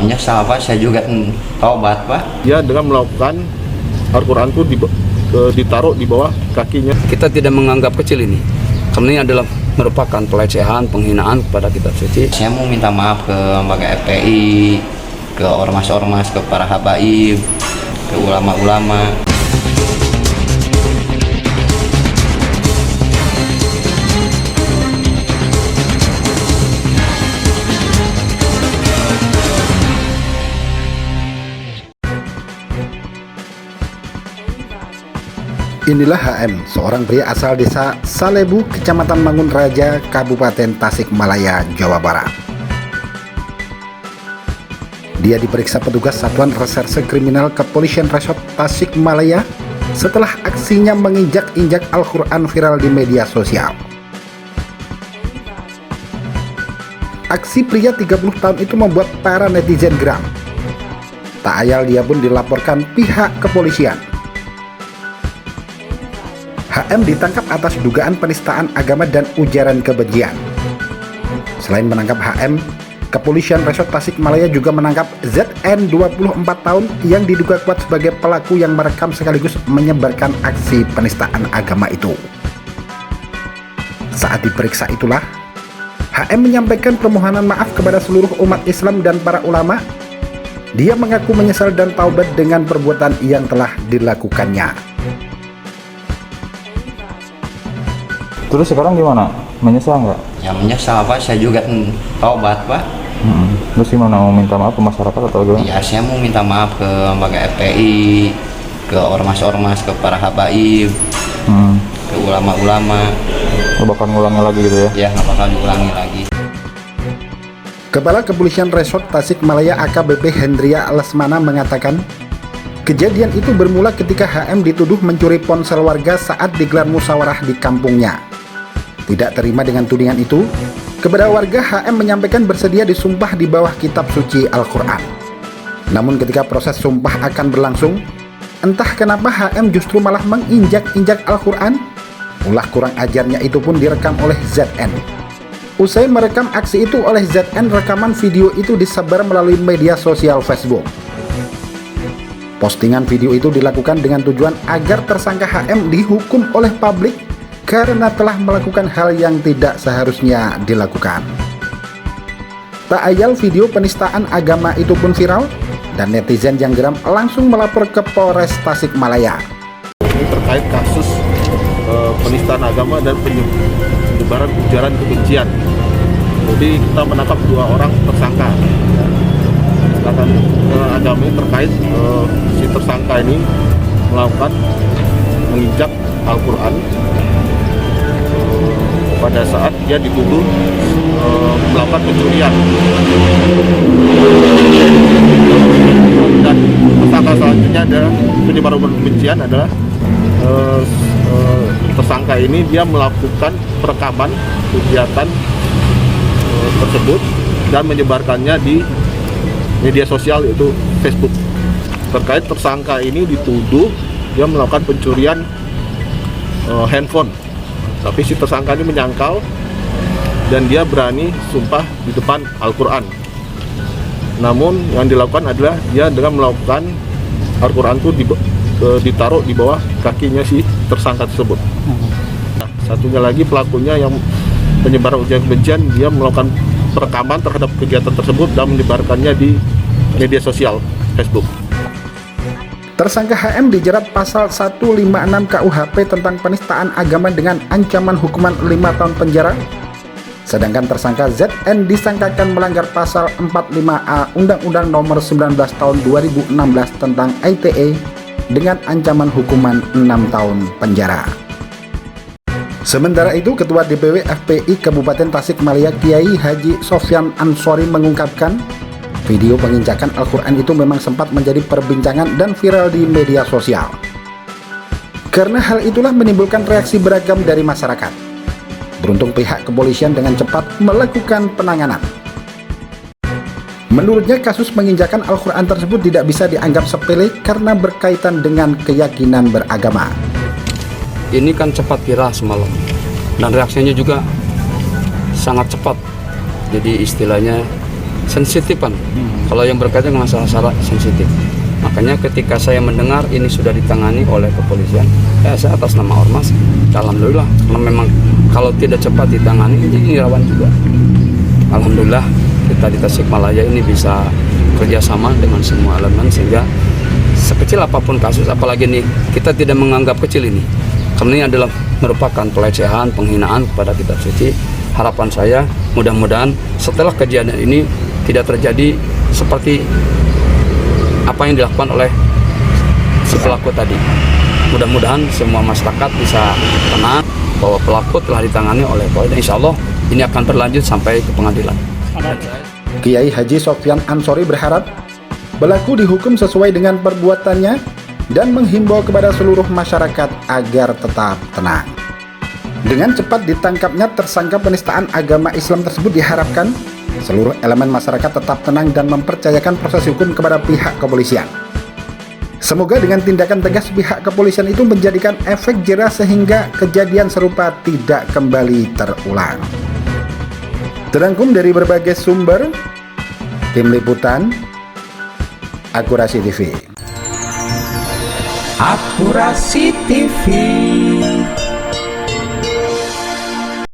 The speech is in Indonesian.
menyesal Pak, saya juga taubat Pak. Dia dengan melakukan Al-Quran itu ditaruh di bawah kakinya. Kita tidak menganggap kecil ini, karena ini adalah merupakan pelecehan, penghinaan kepada kitab suci. Saya mau minta maaf ke lembaga FPI, ke ormas-ormas, ke para habaib, ke ulama-ulama. Inilah HM, seorang pria asal desa Salebu, Kecamatan Mangun Raja, Kabupaten Tasikmalaya, Jawa Barat. Dia diperiksa petugas Satuan Reserse Kriminal Kepolisian Resort Tasikmalaya setelah aksinya menginjak-injak Al-Quran viral di media sosial. Aksi pria 30 tahun itu membuat para netizen geram. Tak ayal dia pun dilaporkan pihak kepolisian. HM ditangkap atas dugaan penistaan agama dan ujaran kebencian. Selain menangkap HM, Kepolisian Resort Tasikmalaya juga menangkap ZN 24 tahun yang diduga kuat sebagai pelaku yang merekam sekaligus menyebarkan aksi penistaan agama itu. Saat diperiksa itulah, HM menyampaikan permohonan maaf kepada seluruh umat Islam dan para ulama. Dia mengaku menyesal dan taubat dengan perbuatan yang telah dilakukannya. Terus sekarang gimana? Menyesal nggak? Ya menyesal Pak, saya juga taubat Pak. Terus gimana? Mau minta maaf ke masyarakat atau gimana? Ya saya mau minta maaf ke lembaga FPI, ke ormas-ormas, ke para habaib, ke ulama-ulama. Lo bakal ngulangi lagi gitu ya? Ya nggak bakal diulangi lagi. Kepala Kepolisian Resort Tasikmalaya AKBP Hendria Lesmana mengatakan, kejadian itu bermula ketika HM dituduh mencuri ponsel warga saat digelar musyawarah di kampungnya. Tidak terima dengan tudingan itu, kepada warga HM menyampaikan bersedia disumpah di bawah kitab suci Al-Quran. Namun ketika proses sumpah akan berlangsung, entah kenapa HM justru malah menginjak-injak Al-Quran. Ulah kurang ajarnya itu pun direkam oleh ZN. Usai merekam aksi itu oleh ZN, rekaman video itu disebar melalui media sosial Facebook. Postingan video itu dilakukan dengan tujuan agar tersangka HM dihukum oleh publik karena telah melakukan hal yang tidak seharusnya dilakukan. Tak ayal video penistaan agama itu pun viral dan netizen yang geram langsung melapor ke Polres Tasikmalaya. Ini terkait kasus penistaan agama dan penyebaran ujaran kebencian. Jadi kita menangkap 2 orang tersangka. Penistaan agama ini terkait si tersangka ini melakukan menginjak Al-Quran pada saat dia dituduh melakukan pencurian. Dan tersangka selanjutnya adalah penyebaran kebencian adalah tersangka ini dia melakukan perekaman kegiatan tersebut dan menyebarkannya di media sosial yaitu Facebook. Terkait tersangka ini dituduh dia melakukan pencurian handphone, tapi si tersangka ini menyangkal dan dia berani sumpah di depan Al-Quran. Namun yang dilakukan adalah dia dengan melakukan Al-Quran itu ditaruh di bawah kakinya si tersangka tersebut. Nah, satunya lagi pelakunya yang penyebaran ujaran kebencian, dia melakukan perekaman terhadap kegiatan tersebut dan menyebarkannya di media sosial Facebook. Tersangka HM dijerat pasal 156 KUHP tentang penistaan agama dengan ancaman hukuman 5 tahun penjara. Sedangkan tersangka ZN disangkakan melanggar pasal 45A Undang-Undang Nomor 19 Tahun 2016 tentang ITE dengan ancaman hukuman 6 tahun penjara. Sementara itu, Ketua DPW FPI Kabupaten Tasikmalaya Kiai Haji Sofyan Ansori mengungkapkan, video penginjakan Al-Quran itu memang sempat menjadi perbincangan dan viral di media sosial. Karena hal itulah menimbulkan reaksi beragam dari masyarakat. Beruntung pihak kepolisian dengan cepat melakukan penanganan. Menurutnya, kasus menginjakan Al-Quran tersebut tidak bisa dianggap sepele karena berkaitan dengan keyakinan beragama. Ini kan cepat viral semalam, dan reaksinya juga sangat cepat. Jadi istilahnya sensitifan. Kalau yang berkaitan dengan masalah syarat sensitif. Makanya ketika saya mendengar ini sudah ditangani oleh kepolisian, saya atas nama ormas, alhamdulillah. Karena memang kalau tidak cepat ditangani ini rawan juga. Alhamdulillah kita di Tasikmalaya ini bisa kerjasama dengan semua elemen sehingga sekecil apapun kasus, apalagi nih kita tidak menganggap kecil ini, karena ini adalah merupakan pelecehan, penghinaan kepada kitab suci. Harapan saya mudah-mudahan setelah kejadian ini tidak terjadi seperti apa yang dilakukan oleh si pelaku tadi. Mudah-mudahan semua masyarakat bisa tenang bahwa pelaku telah ditangani oleh polisi dan insya Allah ini akan berlanjut sampai ke pengadilan. Kiai Haji Sofyan Ansori berharap pelaku dihukum sesuai dengan perbuatannya dan menghimbau kepada seluruh masyarakat agar tetap tenang. Dengan cepat ditangkapnya tersangka penistaan agama Islam tersebut diharapkan seluruh elemen masyarakat tetap tenang dan mempercayakan proses hukum kepada pihak kepolisian. Semoga dengan tindakan tegas pihak kepolisian itu menjadikan efek jerah sehingga kejadian serupa tidak kembali terulang. Terangkum dari berbagai sumber, tim liputan Akurasi TV. Akurasi TV.